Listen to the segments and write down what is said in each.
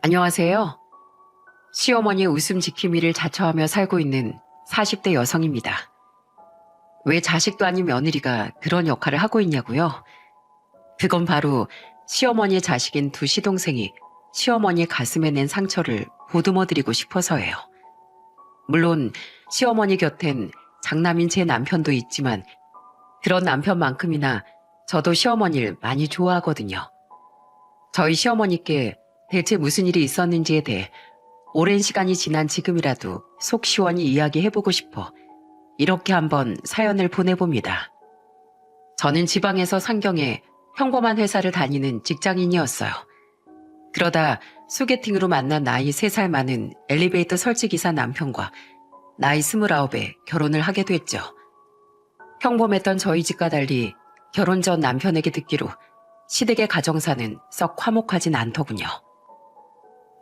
안녕하세요. 시어머니의 웃음 지킴이를 자처하며 살고 있는 40대 여성입니다. 왜 자식도 아닌 며느리가 그런 역할을 하고 있냐고요? 그건 바로 시어머니의 자식인 두 시동생이 시어머니의 가슴에 낸 상처를 보듬어드리고 싶어서예요. 물론 시어머니 곁엔 장남인 제 남편도 있지만 그런 남편만큼이나 저도 시어머니를 많이 좋아하거든요. 저희 시어머니께 대체 무슨 일이 있었는지에 대해 오랜 시간이 지난 지금이라도 속 시원히 이야기해보고 싶어 이렇게 한번 사연을 보내봅니다. 저는 지방에서 상경에 평범한 회사를 다니는 직장인이었어요. 그러다 소개팅으로 만난 나이 3살 많은 엘리베이터 설치기사 남편과 나이 29에 결혼을 하게 됐죠. 평범했던 저희 집과 달리 결혼 전 남편에게 듣기로 시댁의 가정사는 썩 화목하진 않더군요.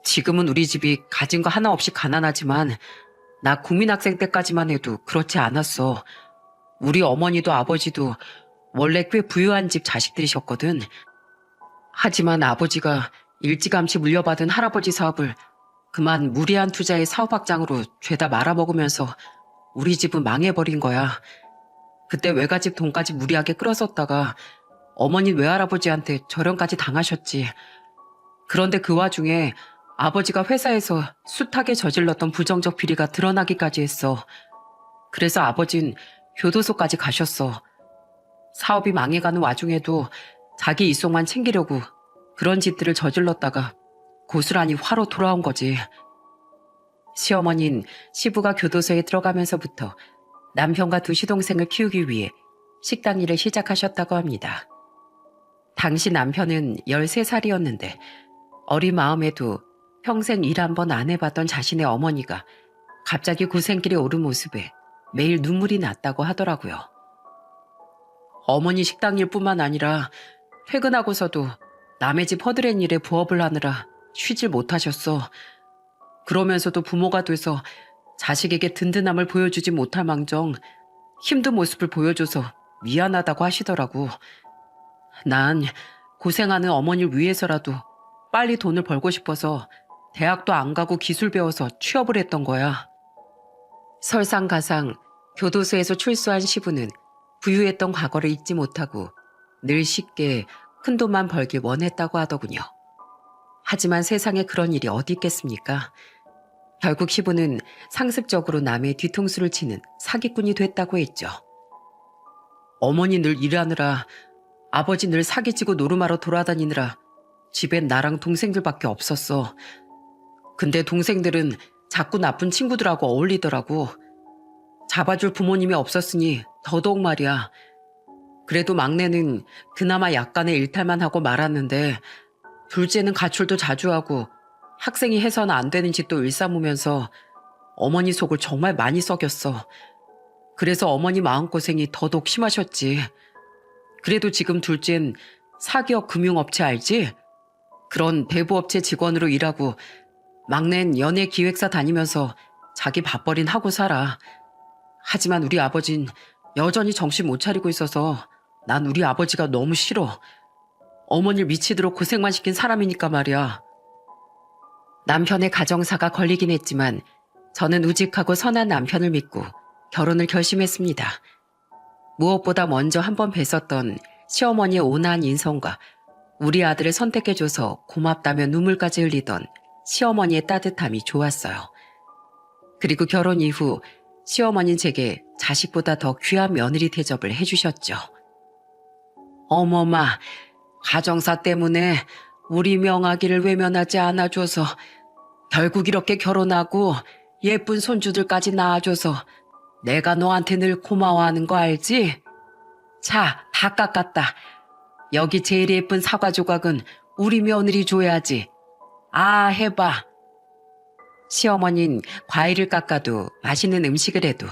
지금은 우리 집이 가진 거 하나 없이 가난하지만 나 국민학생 때까지만 해도 그렇지 않았어. 우리 어머니도 아버지도 원래 꽤 부유한 집 자식들이셨거든. 하지만 아버지가 일찌감치 물려받은 할아버지 사업을 그만 무리한 투자의 사업 확장으로 죄다 말아먹으면서 우리 집은 망해버린 거야. 그때 외갓집 돈까지 무리하게 끌어섰다가 어머니 외할아버지한테 절연까지 당하셨지. 그런데 그 와중에 아버지가 회사에서 숱하게 저질렀던 부정적 비리가 드러나기까지 했어. 그래서 아버진 교도소까지 가셨어. 사업이 망해가는 와중에도 자기 이속만 챙기려고 그런 짓들을 저질렀다가 고스란히 화로 돌아온 거지. 시어머니는 시부가 교도소에 들어가면서부터 남편과 두 시동생을 키우기 위해 식당 일을 시작하셨다고 합니다. 당시 남편은 13살이었는데 어린 마음에도 평생 일 한 번 안 해봤던 자신의 어머니가 갑자기 고생길에 오른 모습에 매일 눈물이 났다고 하더라고요. 어머니 식당 일뿐만 아니라 퇴근하고서도 남의 집 허드렛 일에 부업을 하느라 쉬질 못하셨어. 그러면서도 부모가 돼서 자식에게 든든함을 보여주지 못할 망정 힘든 모습을 보여줘서 미안하다고 하시더라고. 난 고생하는 어머니를 위해서라도 빨리 돈을 벌고 싶어서 대학도 안 가고 기술 배워서 취업을 했던 거야. 설상가상 교도소에서 출소한 시부는 부유했던 과거를 잊지 못하고 늘 쉽게 큰돈만 벌길 원했다고 하더군요. 하지만 세상에 그런 일이 어디 있겠습니까? 결국 시부는 상습적으로 남의 뒤통수를 치는 사기꾼이 됐다고 했죠. 어머니 늘 일하느라 아버지 늘 사기치고 노름하러 돌아다니느라 집엔 나랑 동생들밖에 없었어. 근데 동생들은 자꾸 나쁜 친구들하고 어울리더라고. 잡아줄 부모님이 없었으니 더더욱 말이야. 그래도 막내는 그나마 약간의 일탈만 하고 말았는데 둘째는 가출도 자주 하고 학생이 해서는 안 되는 짓도 일삼으면서 어머니 속을 정말 많이 썩였어. 그래서 어머니 마음고생이 더더욱 심하셨지. 그래도 지금 둘째는 사기업 금융업체 알지? 그런 대부업체 직원으로 일하고 막내는 연예기획사 다니면서 자기 밥벌이는 하고 살아. 하지만 우리 아버진 여전히 정신 못 차리고 있어서 난 우리 아버지가 너무 싫어. 어머니를 미치도록 고생만 시킨 사람이니까 말이야. 남편의 가정사가 걸리긴 했지만 저는 우직하고 선한 남편을 믿고 결혼을 결심했습니다. 무엇보다 먼저 한번 뵀었던 시어머니의 온화한 인성과 우리 아들을 선택해줘서 고맙다며 눈물까지 흘리던 시어머니의 따뜻함이 좋았어요. 그리고 결혼 이후 시어머니는 제게 자식보다 더 귀한 며느리 대접을 해주셨죠. 어머마, 가정사 때문에 우리 명아기를 외면하지 않아줘서 결국 이렇게 결혼하고 예쁜 손주들까지 낳아줘서 내가 너한테 늘 고마워하는 거 알지? 자, 다 깎았다. 여기 제일 예쁜 사과 조각은 우리 며느리 줘야지. 아, 해봐. 시어머니는 과일을 깎아도 맛있는 음식을 해도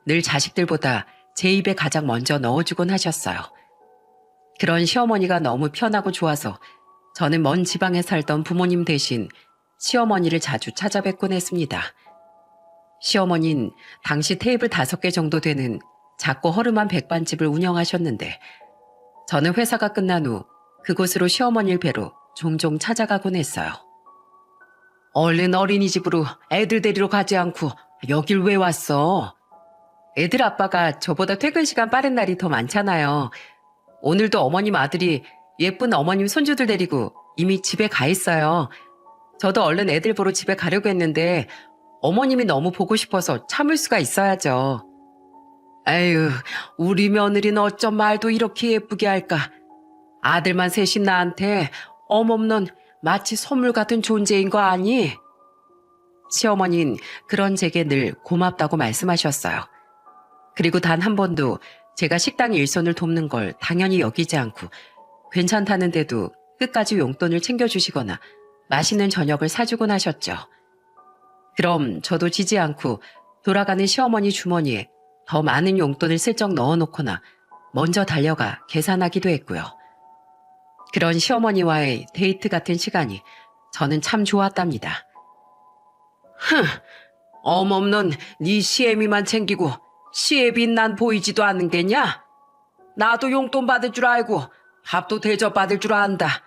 늘 자식들보다 제 입에 가장 먼저 넣어주곤 하셨어요. 그런 시어머니가 너무 편하고 좋아서 저는 먼 지방에 살던 부모님 대신 시어머니를 자주 찾아뵙곤 했습니다. 시어머니는 당시 테이블 5개 정도 되는 작고 허름한 백반집을 운영하셨는데 저는 회사가 끝난 후 그곳으로 시어머니를 뵈러 종종 찾아가곤 했어요. 얼른 어린이집으로 애들 데리러 가지 않고 여길 왜 왔어? 애들 아빠가 저보다 퇴근 시간 빠른 날이 더 많잖아요. 오늘도 어머님 아들이 예쁜 어머님 손주들 데리고 이미 집에 가 있어요. 저도 얼른 애들 보러 집에 가려고 했는데 어머님이 너무 보고 싶어서 참을 수가 있어야죠. 에휴, 우리 며느리는 어쩜 말도 이렇게 예쁘게 할까. 아들만 셋인 나한테 어멈넌 마치 선물 같은 존재인 거 아니? 시어머니는 그런 제게 늘 고맙다고 말씀하셨어요. 그리고 단 한 번도 제가 식당 일손을 돕는 걸 당연히 여기지 않고 괜찮다는데도 끝까지 용돈을 챙겨주시거나 맛있는 저녁을 사주곤 하셨죠. 그럼 저도 지지 않고 돌아가는 시어머니 주머니에 더 많은 용돈을 슬쩍 넣어놓거나 먼저 달려가 계산하기도 했고요. 그런 시어머니와의 데이트 같은 시간이 저는 참 좋았답니다. 흥, 어멈넌 네 시애미만 챙기고 시애비인 난 보이지도 않는 게냐? 나도 용돈 받을 줄 알고 밥도 대접받을 줄 안다.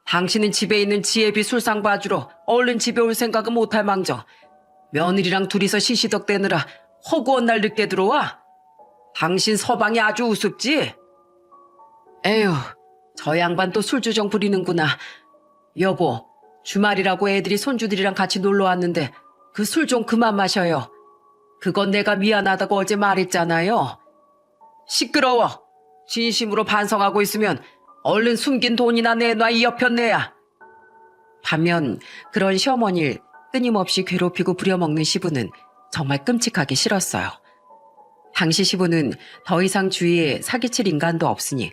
당신은 집에 있는 지애비 술상 봐주러 얼른 집에 올 생각은 못할 망정 며느리랑 둘이서 시시덕대느라 허구한 날 늦게 들어와? 당신 서방이 아주 우습지? 에휴, 저 양반 또 술주정 부리는구나. 여보, 주말이라고 애들이 손주들이랑 같이 놀러 왔는데 그 술 좀 그만 마셔요. 그건 내가 미안하다고 어제 말했잖아요. 시끄러워. 진심으로 반성하고 있으면 얼른 숨긴 돈이나 내놔 이 여편네야. 반면 그런 시어머니를 끊임없이 괴롭히고 부려먹는 시부는 정말 끔찍하기 싫었어요. 당시 시부는 더 이상 주위에 사기칠 인간도 없으니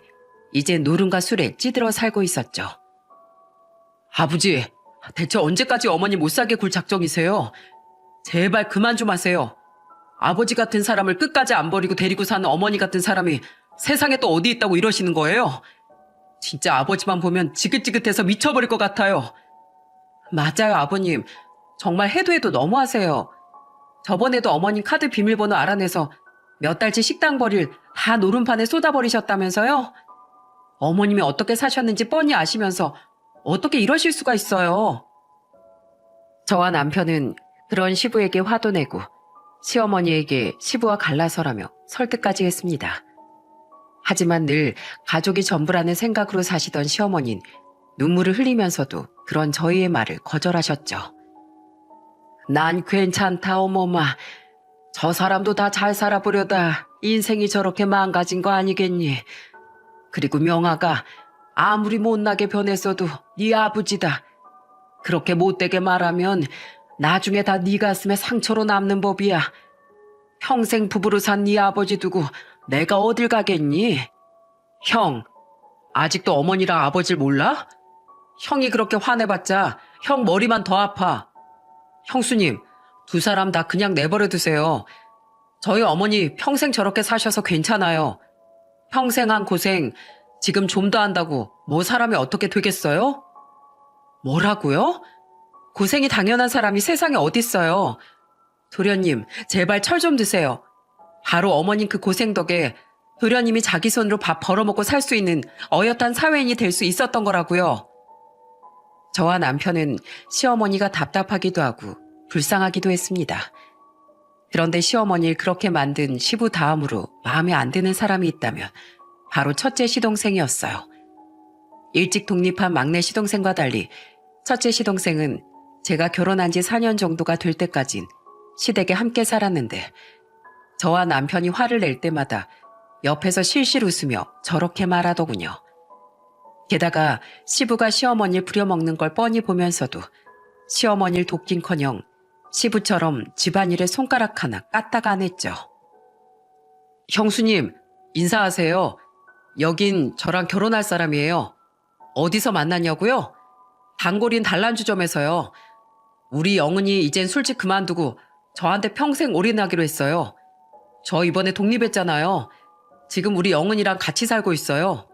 이제 노름과 술에 찌들어 살고 있었죠. 아버지, 대체 언제까지 어머니 못 살게 굴 작정이세요? 제발 그만 좀 하세요. 아버지 같은 사람을 끝까지 안 버리고 데리고 사는 어머니 같은 사람이 세상에 또 어디 있다고 이러시는 거예요? 진짜 아버지만 보면 지긋지긋해서 미쳐버릴 것 같아요. 맞아요, 아버님. 정말 해도 해도 너무하세요. 저번에도 어머님 카드 비밀번호 알아내서 몇 달치 식당 벌이를 다 노름판에 쏟아버리셨다면서요? 어머님이 어떻게 사셨는지 뻔히 아시면서 어떻게 이러실 수가 있어요? 저와 남편은 그런 시부에게 화도 내고 시어머니에게 시부와 갈라서라며 설득까지 했습니다. 하지만 늘 가족이 전부라는 생각으로 사시던 시어머니는 눈물을 흘리면서도 그런 저희의 말을 거절하셨죠. 난 괜찮다 어머마. 저 사람도 다 잘 살아보려다 인생이 저렇게 망가진 거 아니겠니? 그리고 명아가 아무리 못나게 변했어도 네 아버지다. 그렇게 못되게 말하면 나중에 다 네 가슴에 상처로 남는 법이야. 평생 부부로 산 네 아버지 두고 내가 어딜 가겠니? 형, 아직도 어머니랑 아버지를 몰라? 형이 그렇게 화내봤자 형 머리만 더 아파. 형수님, 두 사람 다 그냥 내버려 두세요. 저희 어머니 평생 저렇게 사셔서 괜찮아요. 평생 한 고생 지금 좀 더 한다고 뭐 사람이 어떻게 되겠어요? 뭐라고요? 고생이 당연한 사람이 세상에 어딨어요. 도련님, 제발 철 좀 드세요. 바로 어머님 그 고생 덕에 도련님이 자기 손으로 밥 벌어먹고 살 수 있는 어엿한 사회인이 될 수 있었던 거라고요. 저와 남편은 시어머니가 답답하기도 하고 불쌍하기도 했습니다. 그런데 시어머니를 그렇게 만든 시부 다음으로 마음에 안 드는 사람이 있다면 바로 첫째 시동생이었어요. 일찍 독립한 막내 시동생과 달리 첫째 시동생은 제가 결혼한 지 4년 정도가 될 때까진 시댁에 함께 살았는데 저와 남편이 화를 낼 때마다 옆에서 실실 웃으며 저렇게 말하더군요. 게다가 시부가 시어머니를 부려먹는 걸 뻔히 보면서도 시어머니를 돕긴커녕 시부처럼 집안일에 손가락 하나 까딱 안 했죠. 형수님, 인사하세요. 여긴 저랑 결혼할 사람이에요. 어디서 만났냐고요? 단골인 단란주점에서요. 우리 영은이 이젠 술집 그만두고 저한테 평생 올인하기로 했어요. 저 이번에 독립했잖아요. 지금 우리 영은이랑 같이 살고 있어요.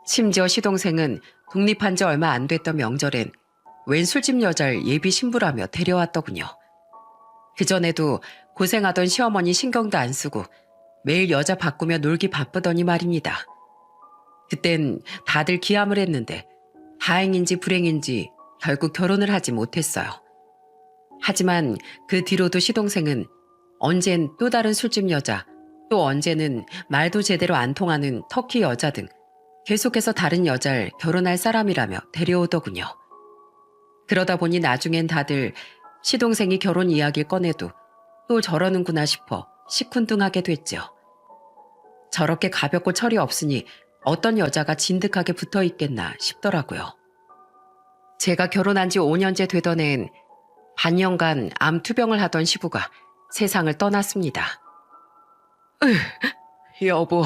심지어 시동생은 독립한 지 얼마 안 됐던 명절엔 웬 술집 여자를 예비 신부라며 데려왔더군요. 그전에도 고생하던 시어머니 신경도 안 쓰고 매일 여자 바꾸며 놀기 바쁘더니 말입니다. 그땐 다들 기함을 했는데 다행인지 불행인지 결국 결혼을 하지 못했어요. 하지만 그 뒤로도 시동생은 언젠 또 다른 술집 여자, 또 언제는 말도 제대로 안 통하는 터키 여자 등 계속해서 다른 여자를 결혼할 사람이라며 데려오더군요. 그러다 보니 나중엔 다들 시동생이 결혼 이야기를 꺼내도 또 저러는구나 싶어 시큰둥하게 됐죠. 저렇게 가볍고 철이 없으니 어떤 여자가 진득하게 붙어 있겠나 싶더라고요. 제가 결혼한 지 5년째 되던 해엔 반년간 암 투병을 하던 시부가 세상을 떠났습니다. 여보,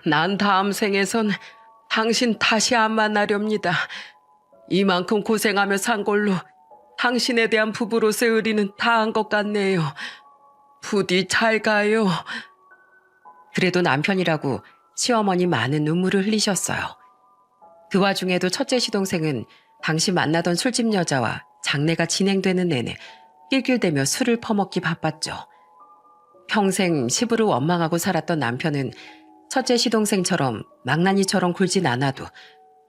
난 다음 생에선 당신 다시 안 만나렵니다. 이만큼 고생하며 산 걸로 당신에 대한 부부로서의 의리는 다한 것 같네요. 부디 잘 가요. 그래도 남편이라고 시어머니 많은 눈물을 흘리셨어요. 그 와중에도 첫째 시동생은 당시 만나던 술집 여자와 장례가 진행되는 내내 낄낄대며 술을 퍼먹기 바빴죠. 평생 시부를 원망하고 살았던 남편은 첫째 시동생처럼 망나니처럼 굴진 않아도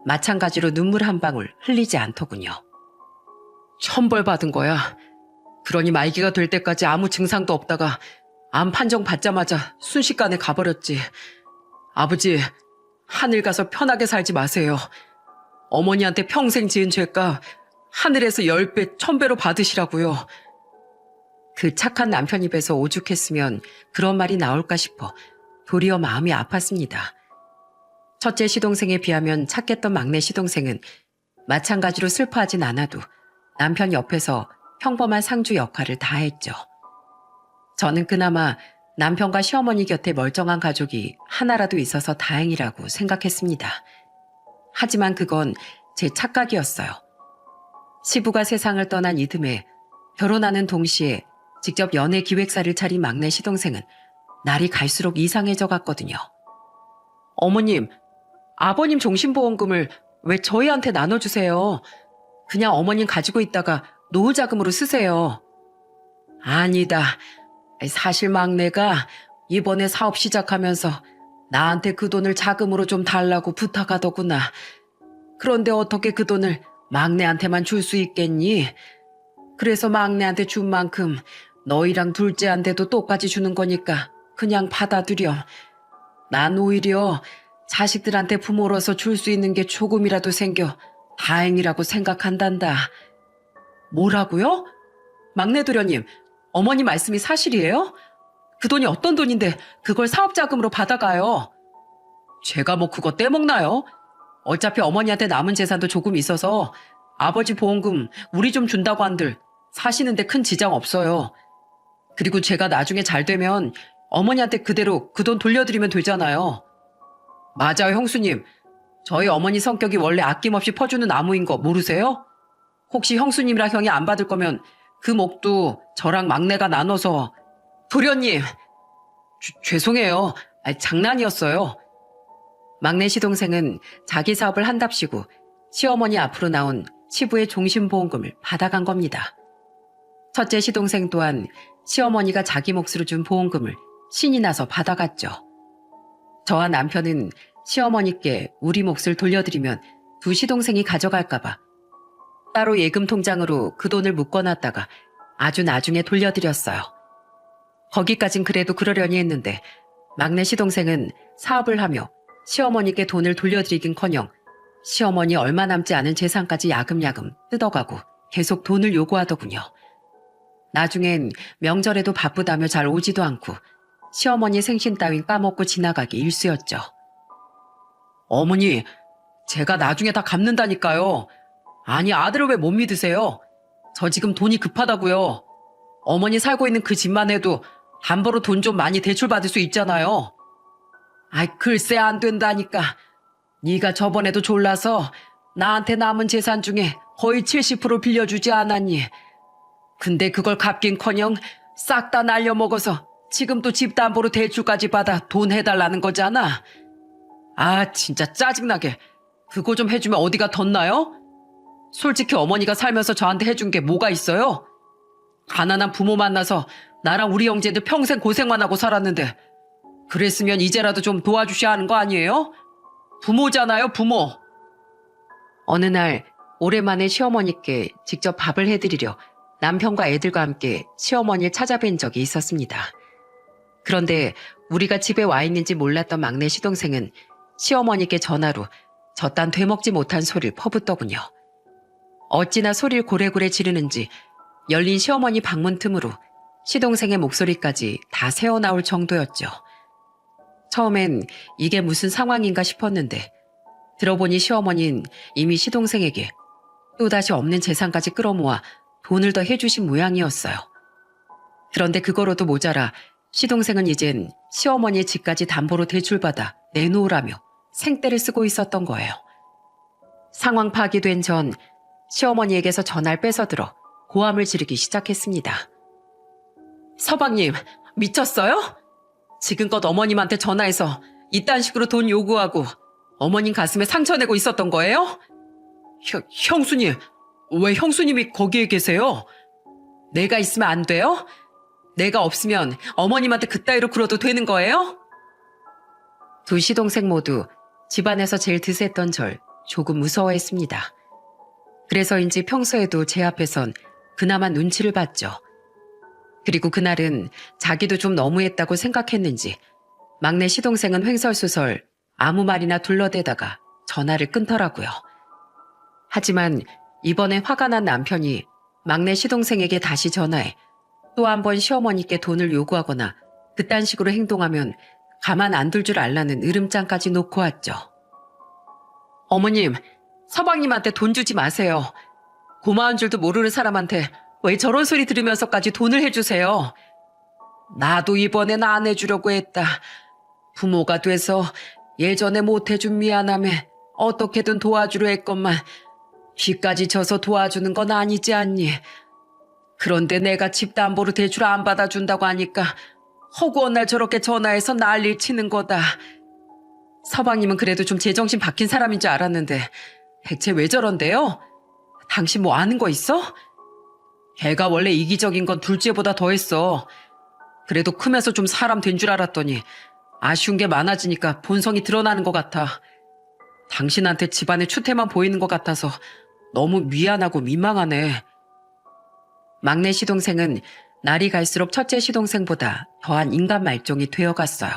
마찬가지로 눈물 한 방울 흘리지 않더군요. 천벌받은 거야. 그러니 말기가 될 때까지 아무 증상도 없다가 암 판정 받자마자 순식간에 가버렸지. 아버지, 하늘 가서 편하게 살지 마세요. 어머니한테 평생 지은 죄값 하늘에서 10배, 1000배로 받으시라고요. 그 착한 남편 입에서 오죽했으면 그런 말이 나올까 싶어 도리어 마음이 아팠습니다. 첫째 시동생에 비하면 착했던 막내 시동생은 마찬가지로 슬퍼하진 않아도 남편 옆에서 평범한 상주 역할을 다했죠. 저는 그나마 남편과 시어머니 곁에 멀쩡한 가족이 하나라도 있어서 다행이라고 생각했습니다. 하지만 그건 제 착각이었어요. 시부가 세상을 떠난 이듬해 결혼하는 동시에 직접 연애 기획사를 차린 막내 시동생은 날이 갈수록 이상해져 갔거든요. 어머님, 아버님 종신보험금을 왜 저희한테 나눠주세요? 그냥 어머님 가지고 있다가 노후 자금으로 쓰세요. 아니다. 사실 막내가 이번에 사업 시작하면서 나한테 그 돈을 자금으로 좀 달라고 부탁하더구나. 그런데 어떻게 그 돈을 막내한테만 줄 수 있겠니? 그래서 막내한테 준 만큼 너희랑 둘째한테도 똑같이 주는 거니까 그냥 받아들여. 난 오히려 자식들한테 부모로서 줄 수 있는 게 조금이라도 생겨 다행이라고 생각한단다. 뭐라고요? 막내 도련님, 어머니 말씀이 사실이에요? 그 돈이 어떤 돈인데 그걸 사업자금으로 받아가요? 제가 뭐 그거 떼먹나요? 어차피 어머니한테 남은 재산도 조금 있어서 아버지 보험금 우리 좀 준다고 한들 사시는데 큰 지장 없어요. 그리고 제가 나중에 잘 되면 어머니한테 그대로 그 돈 돌려드리면 되잖아요. 맞아요, 형수님. 저희 어머니 성격이 원래 아낌없이 퍼주는 나무인 거 모르세요? 혹시 형수님이랑 형이 안 받을 거면 그 몫도 저랑 막내가 나눠서. 도련님! 죄송해요. 장난이었어요. 막내 시동생은 자기 사업을 한답시고 시어머니 앞으로 나온 시부의 종신보험금을 받아간 겁니다. 첫째 시동생 또한 시어머니가 자기 몫으로 준 보험금을 신이 나서 받아갔죠. 저와 남편은 시어머니께 우리 몫을 돌려드리면 두 시동생이 가져갈까봐 따로 예금 통장으로 그 돈을 묶어놨다가 아주 나중에 돌려드렸어요. 거기까진 그래도 그러려니 했는데 막내 시동생은 사업을 하며 시어머니께 돈을 돌려드리긴커녕 시어머니 얼마 남지 않은 재산까지 야금야금 뜯어가고 계속 돈을 요구하더군요. 나중엔 명절에도 바쁘다며 잘 오지도 않고 시어머니 생신 따윈 까먹고 지나가기 일쑤였죠. 어머니, 제가 나중에 다 갚는다니까요. 아니, 아들을 왜 못 믿으세요? 저 지금 돈이 급하다고요. 어머니 살고 있는 그 집만 해도 담보로 돈 좀 많이 대출받을 수 있잖아요. 아이, 글쎄 안 된다니까. 네가 저번에도 졸라서 나한테 남은 재산 중에 거의 70% 빌려주지 않았니? 근데 그걸 갚긴커녕 싹 다 날려먹어서 지금 또 집담보로 대출까지 받아 돈 해달라는 거잖아. 아, 진짜 짜증나게. 그거 좀 해주면 어디가 덧나요? 솔직히 어머니가 살면서 저한테 해준 게 뭐가 있어요? 가난한 부모 만나서 나랑 우리 형제들 평생 고생만 하고 살았는데 그랬으면 이제라도 좀 도와주셔야 하는 거 아니에요? 부모잖아요, 부모. 어느 날 오랜만에 시어머니께 직접 밥을 해드리려 남편과 애들과 함께 시어머니를 찾아뵌 적이 있었습니다. 그런데 우리가 집에 와 있는지 몰랐던 막내 시동생은 시어머니께 전화로 저딴 되먹지 못한 소리를 퍼붓더군요. 어찌나 소리를 고래고래 지르는지 열린 시어머니 방문 틈으로 시동생의 목소리까지 다 새어나올 정도였죠. 처음엔 이게 무슨 상황인가 싶었는데 들어보니 시어머니는 이미 시동생에게 또다시 없는 재산까지 끌어모아 돈을 더 해주신 모양이었어요. 그런데 그거로도 모자라 시동생은 이젠 시어머니의 집까지 담보로 대출받아 내놓으라며 생떼를 쓰고 있었던 거예요. 상황 파악이 된 전 시어머니에게서 전화를 뺏어들어 고함을 지르기 시작했습니다. 서방님, 미쳤어요? 지금껏 어머님한테 전화해서 이딴 식으로 돈 요구하고 어머님 가슴에 상처 내고 있었던 거예요? 형수님, 왜 형수님이 거기에 계세요? 내가 있으면 안 돼요? 내가 없으면 어머님한테 그따위로 굴어도 되는 거예요? 두 시동생 모두 집안에서 제일 드셌던 절 조금 무서워했습니다. 그래서인지 평소에도 제 앞에선 그나마 눈치를 봤죠. 그리고 그날은 자기도 좀 너무했다고 생각했는지 막내 시동생은 횡설수설 아무 말이나 둘러대다가 전화를 끊더라고요. 하지만 이번에 화가 난 남편이 막내 시동생에게 다시 전화해 또 한 번 시어머니께 돈을 요구하거나 그딴 식으로 행동하면 가만 안 둘 줄 알라는 으름장까지 놓고 왔죠. 어머님, 서방님한테 돈 주지 마세요. 고마운 줄도 모르는 사람한테 왜 저런 소리 들으면서까지 돈을 해주세요. 나도 이번엔 안 해주려고 했다. 부모가 돼서 예전에 못해준 미안함에 어떻게든 도와주려 했건만 빚까지 져서 도와주는 건 아니지 않니. 그런데 내가 집 담보로 대출 안 받아준다고 하니까 허구한 날 저렇게 전화해서 난리를 치는 거다. 서방님은 그래도 좀 제정신 박힌 사람인 줄 알았는데 대체 왜 저런데요? 당신 뭐 아는 거 있어? 걔가 원래 이기적인 건 둘째보다 더했어. 그래도 크면서 좀 사람 된 줄 알았더니 아쉬운 게 많아지니까 본성이 드러나는 것 같아. 당신한테 집안의 추태만 보이는 것 같아서 너무 미안하고 민망하네. 막내 시동생은 날이 갈수록 첫째 시동생보다 더한 인간 말종이 되어갔어요.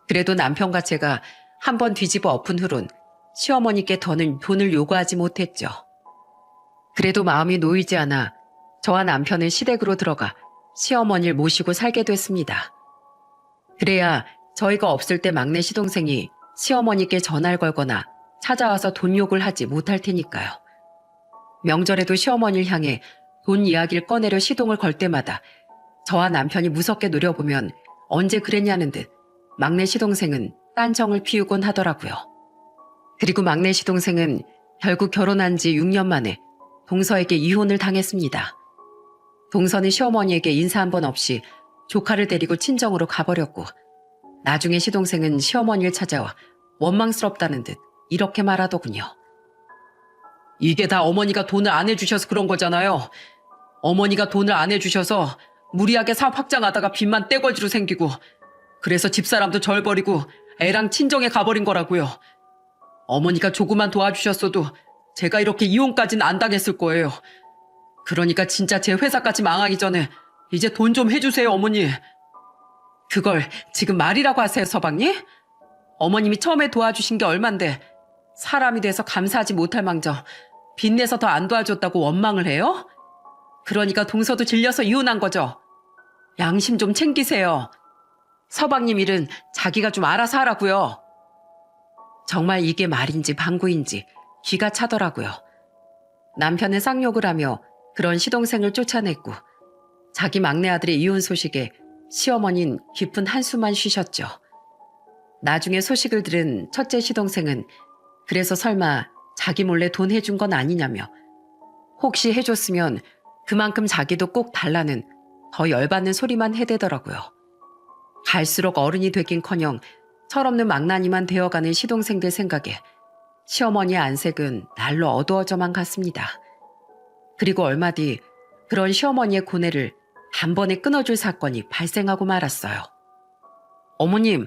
그래도 남편과 제가 한 번 뒤집어 엎은 후론 시어머니께 돈을 요구하지 못했죠. 그래도 마음이 놓이지 않아 저와 남편은 시댁으로 들어가 시어머니를 모시고 살게 됐습니다. 그래야 저희가 없을 때 막내 시동생이 시어머니께 전화를 걸거나 찾아와서 돈 요구를 하지 못할 테니까요. 명절에도 시어머니를 향해 돈 이야기를 꺼내려 시동을 걸 때마다 저와 남편이 무섭게 노려보면 언제 그랬냐는 듯 막내 시동생은 딴정을 피우곤 하더라고요. 그리고 막내 시동생은 결국 결혼한 지 6년 만에 동서에게 이혼을 당했습니다. 동서는 시어머니에게 인사 한 번 없이 조카를 데리고 친정으로 가버렸고 나중에 시동생은 시어머니를 찾아와 원망스럽다는 듯 이렇게 말하더군요. 이게 다 어머니가 돈을 안 해주셔서 그런 거잖아요. 어머니가 돈을 안 해주셔서 무리하게 사업 확장하다가 빚만 떼거지로 생기고 그래서 집사람도 절 버리고 애랑 친정에 가버린 거라고요. 어머니가 조금만 도와주셨어도 제가 이렇게 이혼까지는 안 당했을 거예요. 그러니까 진짜 제 회사까지 망하기 전에 이제 돈 좀 해주세요, 어머니. 그걸 지금 말이라고 하세요, 서방님? 어머님이 처음에 도와주신 게 얼만데 사람이 돼서 감사하지 못할 망정 빚내서 더 안 도와줬다고 원망을 해요? 그러니까 동서도 질려서 이혼한 거죠. 양심 좀 챙기세요. 서방님 일은 자기가 좀 알아서 하라고요. 정말 이게 말인지 방구인지 기가 차더라고요. 남편은 쌍욕을 하며 그런 시동생을 쫓아냈고 자기 막내 아들의 이혼 소식에 시어머니는 깊은 한숨만 쉬셨죠. 나중에 소식을 들은 첫째 시동생은 그래서 설마 자기 몰래 돈 해준 건 아니냐며 혹시 해줬으면 그만큼 자기도 꼭 달라는 더 열받는 소리만 해대더라고요. 갈수록 어른이 되긴커녕 철없는 망나니만 되어가는 시동생들 생각에 시어머니의 안색은 날로 어두워져만 갔습니다. 그리고 얼마 뒤 그런 시어머니의 고뇌를 단번에 끊어줄 사건이 발생하고 말았어요. 어머님,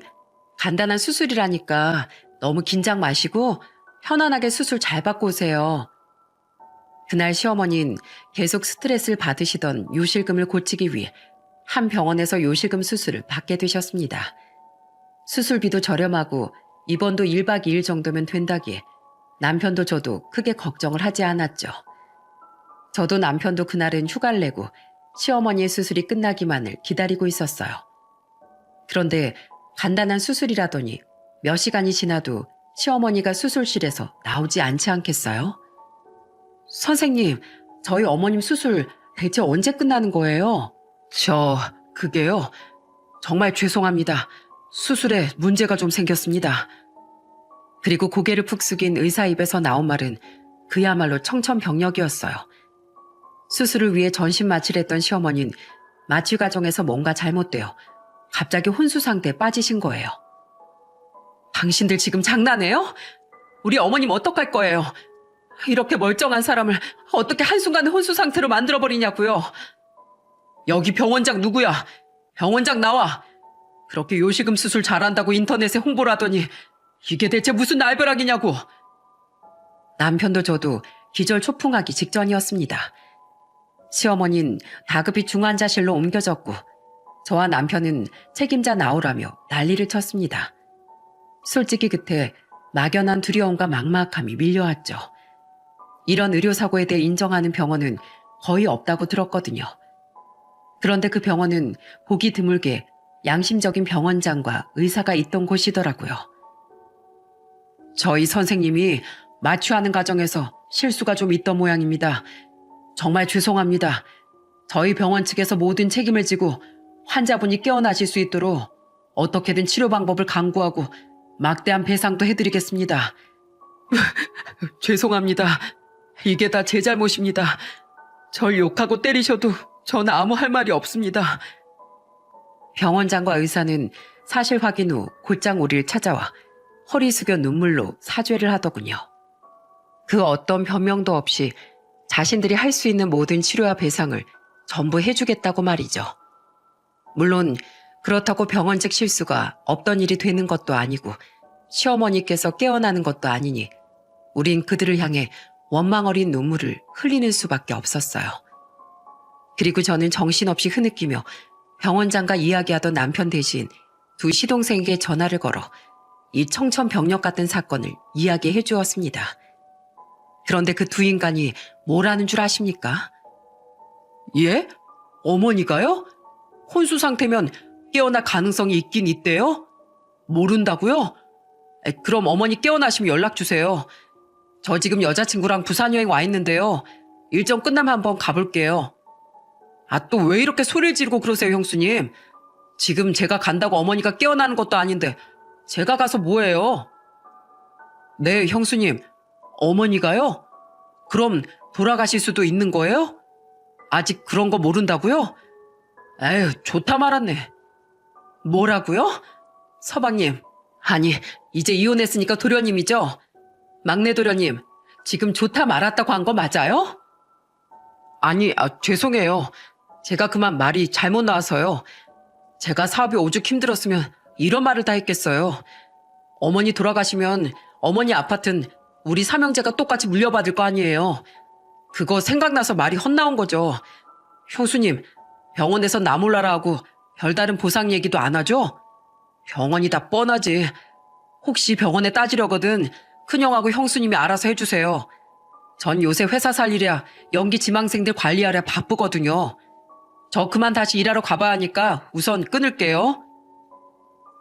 간단한 수술이라니까 너무 긴장 마시고 편안하게 수술 잘 받고 오세요. 그날 시어머니는 계속 스트레스를 받으시던 요실금을 고치기 위해 한 병원에서 요실금 수술을 받게 되셨습니다. 수술비도 저렴하고 입원도 1박 2일 정도면 된다기에 남편도 저도 크게 걱정을 하지 않았죠. 저도 남편도 그날은 휴가를 내고 시어머니의 수술이 끝나기만을 기다리고 있었어요. 그런데 간단한 수술이라더니 몇 시간이 지나도 시어머니가 수술실에서 나오지 않지 않겠어요? 선생님, 저희 어머님 수술 대체 언제 끝나는 거예요? 그게요. 정말 죄송합니다. 수술에 문제가 좀 생겼습니다. 그리고 고개를 푹 숙인 의사 입에서 나온 말은 그야말로 청천벽력이었어요. 수술을 위해 전신 마취를 했던 시어머니는 마취 과정에서 뭔가 잘못되어 갑자기 혼수 상태에 빠지신 거예요. 당신들 지금 장난해요? 우리 어머님 어떡할 거예요? 이렇게 멀쩡한 사람을 어떻게 한순간에 혼수 상태로 만들어버리냐고요. 여기 병원장 누구야? 병원장 나와. 그렇게 요실금 수술 잘한다고 인터넷에 홍보를 하더니 이게 대체 무슨 날벼락이냐고. 남편도 저도 기절초풍하기 직전이었습니다. 시어머니는 다급히 중환자실로 옮겨졌고 저와 남편은 책임자 나오라며 난리를 쳤습니다. 솔직히 그때 막연한 두려움과 막막함이 밀려왔죠. 이런 의료사고에 대해 인정하는 병원은 거의 없다고 들었거든요. 그런데 그 병원은 보기 드물게 양심적인 병원장과 의사가 있던 곳이더라고요. 저희 선생님이 마취하는 과정에서 실수가 좀 있던 모양입니다. 정말 죄송합니다. 저희 병원 측에서 모든 책임을 지고 환자분이 깨어나실 수 있도록 어떻게든 치료 방법을 강구하고 막대한 배상도 해드리겠습니다. 죄송합니다. 이게 다 제 잘못입니다. 절 욕하고 때리셔도 전 아무 할 말이 없습니다. 병원장과 의사는 사실 확인 후 곧장 우리를 찾아와 허리 숙여 눈물로 사죄를 하더군요. 그 어떤 변명도 없이 자신들이 할 수 있는 모든 치료와 배상을 전부 해주겠다고 말이죠. 물론 그렇다고 병원 측 실수가 없던 일이 되는 것도 아니고 시어머니께서 깨어나는 것도 아니니 우린 그들을 향해 원망 어린 눈물을 흘리는 수밖에 없었어요. 그리고 저는 정신없이 흐느끼며 병원장과 이야기하던 남편 대신 두 시동생에게 전화를 걸어 이 청천벽력 같은 사건을 이야기해 주었습니다. 그런데 그 두 인간이 뭘 하는 줄 아십니까? 예? 어머니가요? 혼수 상태면 깨어날 가능성이 있긴 있대요? 모른다고요? 그럼 어머니 깨어나시면 연락 주세요. 저 지금 여자친구랑 부산 여행 와 있는데요. 일정 끝나면 한번 가볼게요. 또 왜 이렇게 소리를 지르고 그러세요, 형수님? 지금 제가 간다고 어머니가 깨어나는 것도 아닌데 제가 가서 뭐해요? 네, 형수님. 어머니가요? 그럼 돌아가실 수도 있는 거예요? 아직 그런 거 모른다고요? 에휴, 좋다 말았네. 뭐라고요? 서방님, 아니, 이제 이혼했으니까 도련님이죠? 막내 도련님, 지금 좋다 말았다고 한 거 맞아요? 아니, 죄송해요. 제가 그만 말이 잘못 나와서요. 제가 사업이 오죽 힘들었으면 이런 말을 다 했겠어요. 어머니 돌아가시면 어머니 아파트는 우리 삼형제가 똑같이 물려받을 거 아니에요. 그거 생각나서 말이 헛나온 거죠. 형수님, 병원에서 나 몰라라 하고 별다른 보상 얘기도 안 하죠? 병원이 다 뻔하지. 혹시 병원에 따지려거든 큰형하고 형수님이 알아서 해주세요. 전 요새 회사 살일이야 연기 지망생들 관리하랴 바쁘거든요. 저 그만 다시 일하러 가봐야 하니까 우선 끊을게요.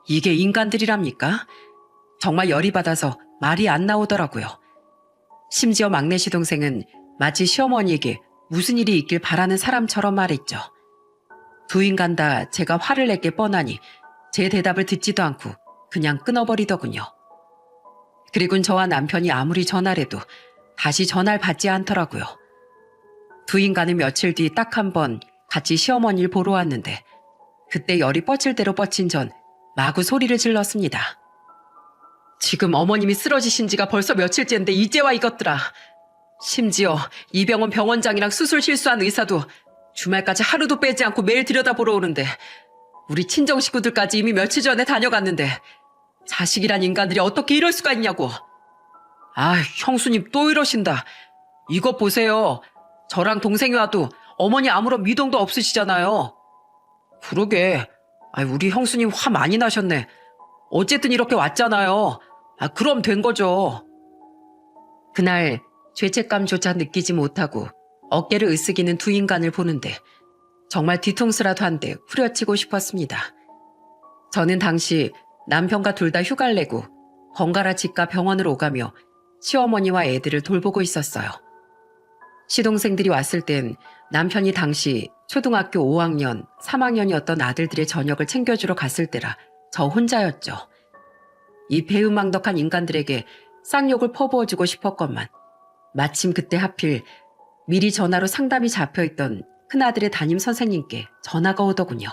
이게 인간들이랍니까? 정말 열이 받아서 말이 안 나오더라고요. 심지어 막내 시동생은 마치 시어머니에게 무슨 일이 있길 바라는 사람처럼 말했죠. 두 인간 다 제가 화를 낼게 뻔하니 제 대답을 듣지도 않고 그냥 끊어버리더군요. 그리곤 저와 남편이 아무리 전화를 해도 다시 전화를 받지 않더라고요. 두 인간은 며칠 뒤 딱 한 번 같이 시어머니를 보러 왔는데 그때 열이 뻗칠 대로 뻗친 전 마구 소리를 질렀습니다. 지금 어머님이 쓰러지신 지가 벌써 며칠째인데 이제와 이것들아. 심지어 이 병원 병원장이랑 수술 실수한 의사도 주말까지 하루도 빼지 않고 매일 들여다보러 오는데 우리 친정 식구들까지 이미 며칠 전에 다녀갔는데 자식이란 인간들이 어떻게 이럴 수가 있냐고. 형수님 또 이러신다. 이것 보세요. 저랑 동생이 와도 어머니 아무런 미동도 없으시잖아요. 그러게. 우리 형수님 화 많이 나셨네. 어쨌든 이렇게 왔잖아요. 그럼 된 거죠. 그날 죄책감조차 느끼지 못하고 어깨를 으쓱이는 두 인간을 보는데 정말 뒤통수라도 한 대 후려치고 싶었습니다. 저는 당시 남편과 둘 다 휴가를 내고 번갈아 집과 병원을 오가며 시어머니와 애들을 돌보고 있었어요. 시동생들이 왔을 땐 남편이 당시 초등학교 5학년, 3학년이었던 아들들의 저녁을 챙겨주러 갔을 때라 저 혼자였죠. 이 배은망덕한 인간들에게 쌍욕을 퍼부어주고 싶었건만 마침 그때 하필 미리 전화로 상담이 잡혀있던 큰아들의 담임 선생님께 전화가 오더군요.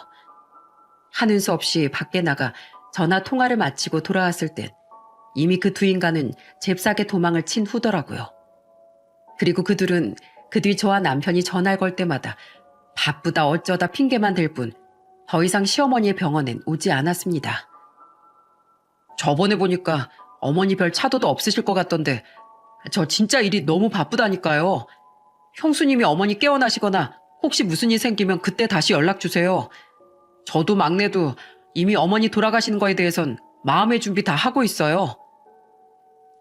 하는 수 없이 밖에 나가 전화 통화를 마치고 돌아왔을 땐 이미 그 두 인간은 잽싸게 도망을 친 후더라고요. 그리고 그들은 그 뒤 저와 남편이 전화를 걸 때마다 바쁘다 어쩌다 핑계만 댈 뿐 더 이상 시어머니의 병원엔 오지 않았습니다. 저번에 보니까 어머니 별 차도도 없으실 것 같던데 저 진짜 일이 너무 바쁘다니까요. 형수님이 어머니 깨어나시거나 혹시 무슨 일 생기면 그때 다시 연락 주세요. 저도 막내도 이미 어머니 돌아가시는 거에 대해선 마음의 준비 다 하고 있어요.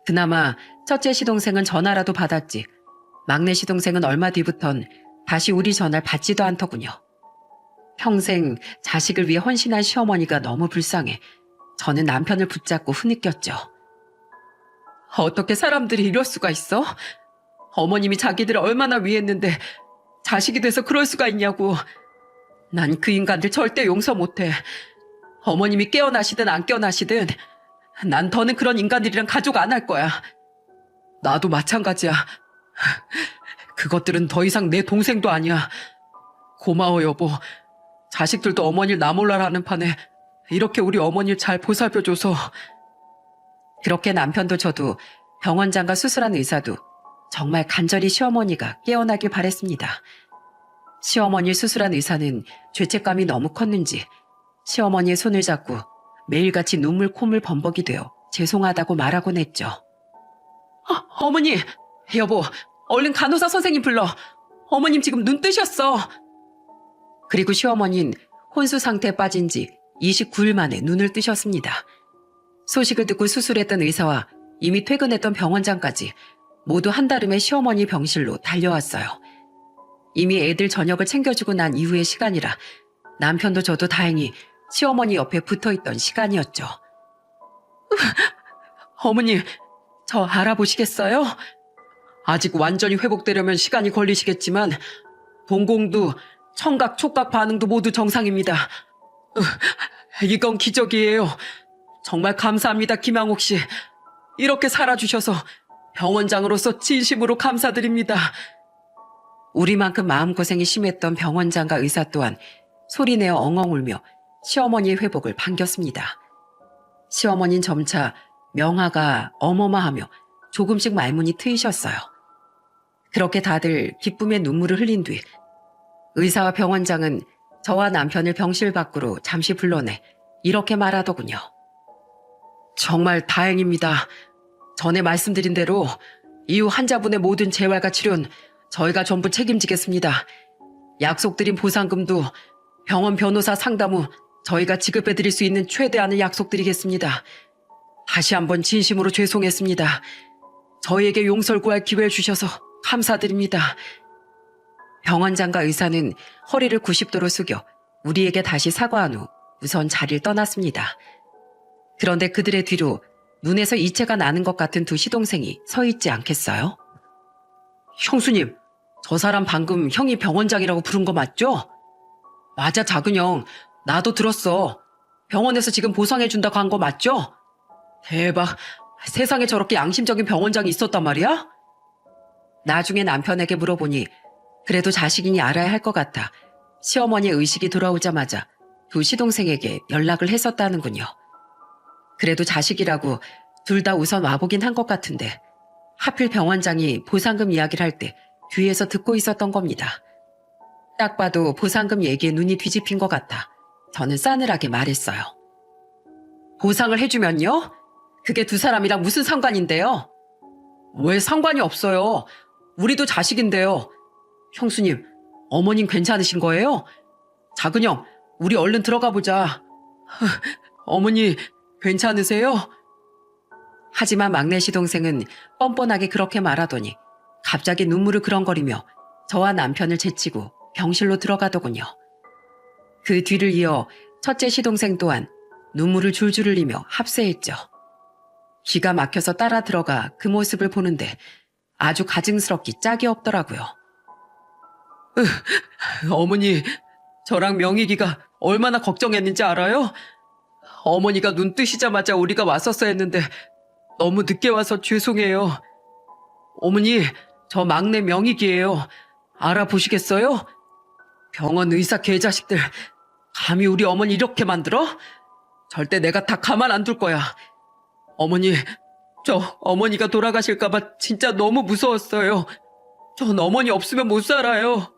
그나마 첫째 시동생은 전화라도 받았지 막내 시동생은 얼마 뒤부턴 다시 우리 전화를 받지도 않더군요. 평생 자식을 위해 헌신한 시어머니가 너무 불쌍해 저는 남편을 붙잡고 흐느꼈죠. 어떻게 사람들이 이럴 수가 있어? 어머님이 자기들을 얼마나 위했는데 자식이 돼서 그럴 수가 있냐고. 난 그 인간들 절대 용서 못해. 어머님이 깨어나시든 안 깨어나시든 난 더는 그런 인간들이랑 가족 안 할 거야. 나도 마찬가지야. 그것들은 더 이상 내 동생도 아니야. 고마워 여보. 자식들도 어머니를 나 몰라라는 판에 이렇게 우리 어머니를 잘 보살펴줘서. 그렇게 남편도 저도 병원장과 수술한 의사도 정말 간절히 시어머니가 깨어나길 바랬습니다. 시어머니를 수술한 의사는 죄책감이 너무 컸는지 시어머니의 손을 잡고 매일같이 눈물 콧물 범벅이 되어 죄송하다고 말하곤 했죠. 어머니, 여보, 얼른 간호사 선생님 불러. 어머님 지금 눈 뜨셨어. 그리고 시어머니는 혼수 상태에 빠진 지 29일 만에 눈을 뜨셨습니다. 소식을 듣고 수술했던 의사와 이미 퇴근했던 병원장까지 모두 한달음에 시어머니 병실로 달려왔어요. 이미 애들 저녁을 챙겨주고 난 이후의 시간이라 남편도 저도 다행히 시어머니 옆에 붙어있던 시간이었죠. 어머니, 저 알아보시겠어요? 아직 완전히 회복되려면 시간이 걸리시겠지만 동공도 청각, 촉각 반응도 모두 정상입니다. 이건 기적이에요. 정말 감사합니다, 김양옥 씨. 이렇게 살아주셔서 병원장으로서 진심으로 감사드립니다. 우리만큼 마음고생이 심했던 병원장과 의사 또한 소리내어 엉엉 울며 시어머니의 회복을 반겼습니다. 시어머니는 점차 명화가 어머마하며 조금씩 말문이 트이셨어요. 그렇게 다들 기쁨의 눈물을 흘린 뒤 의사와 병원장은 저와 남편을 병실 밖으로 잠시 불러내 이렇게 말하더군요. 정말 다행입니다. 전에 말씀드린 대로 이후 환자분의 모든 재활과 치료는 저희가 전부 책임지겠습니다. 약속드린 보상금도 병원 변호사 상담 후 저희가 지급해드릴 수 있는 최대한을 약속드리겠습니다. 다시 한번 진심으로 죄송했습니다. 저희에게 용서를 구할 기회를 주셔서 감사드립니다. 병원장과 의사는 허리를 90도로 숙여 우리에게 다시 사과한 후 우선 자리를 떠났습니다. 그런데 그들의 뒤로 눈에서 이체가 나는 것 같은 두 시동생이 서 있지 않겠어요? 형수님, 저 사람 방금 형이 병원장이라고 부른 거 맞죠? 맞아, 작은형. 나도 들었어. 병원에서 지금 보상해준다고 한 거 맞죠? 대박. 세상에 저렇게 양심적인 병원장이 있었단 말이야? 나중에 남편에게 물어보니 그래도 자식이니 알아야 할 것 같아 시어머니의 의식이 돌아오자마자 두 시동생에게 연락을 했었다는군요. 그래도 자식이라고 둘 다 우선 와보긴 한 것 같은데 하필 병원장이 보상금 이야기를 할 때 뒤에서 듣고 있었던 겁니다. 딱 봐도 보상금 얘기에 눈이 뒤집힌 것 같아 저는 싸늘하게 말했어요. 보상을 해주면요? 그게 두 사람이랑 무슨 상관인데요? 왜 상관이 없어요? 우리도 자식인데요. 형수님, 어머님 괜찮으신 거예요? 작은형, 우리 얼른 들어가 보자. 어머니, 괜찮으세요? 하지만 막내 시동생은 뻔뻔하게 그렇게 말하더니 갑자기 눈물을 그렁거리며 저와 남편을 제치고 병실로 들어가더군요. 그 뒤를 이어 첫째 시동생 또한 눈물을 줄줄 흘리며 합세했죠. 기가 막혀서 따라 들어가 그 모습을 보는데 아주 가증스럽기 짝이 없더라고요. 어머니, 저랑 명희기가 얼마나 걱정했는지 알아요? 어머니가 눈 뜨시자마자 우리가 왔었어야 했는데 너무 늦게 와서 죄송해요. 어머니, 저 막내 명희기예요. 알아보시겠어요? 병원 의사 개자식들 감히 우리 어머니 이렇게 만들어? 절대 내가 다 가만 안 둘 거야. 어머니, 저 어머니가 돌아가실까봐 진짜 너무 무서웠어요. 전 어머니 없으면 못 살아요.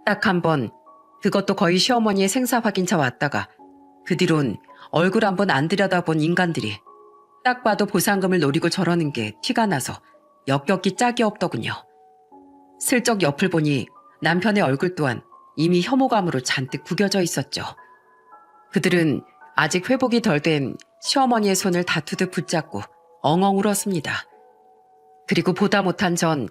딱 한 번, 그것도 거의 시어머니의 생사 확인차 왔다가 그 뒤론 얼굴 한 번 안 들여다본 인간들이 딱 봐도 보상금을 노리고 저러는 게 티가 나서 역겹기 짝이 없더군요. 슬쩍 옆을 보니 남편의 얼굴 또한 이미 혐오감으로 잔뜩 구겨져 있었죠. 그들은 아직 회복이 덜 된 시어머니의 손을 다투듯 붙잡고 엉엉 울었습니다. 그리고 보다 못한 전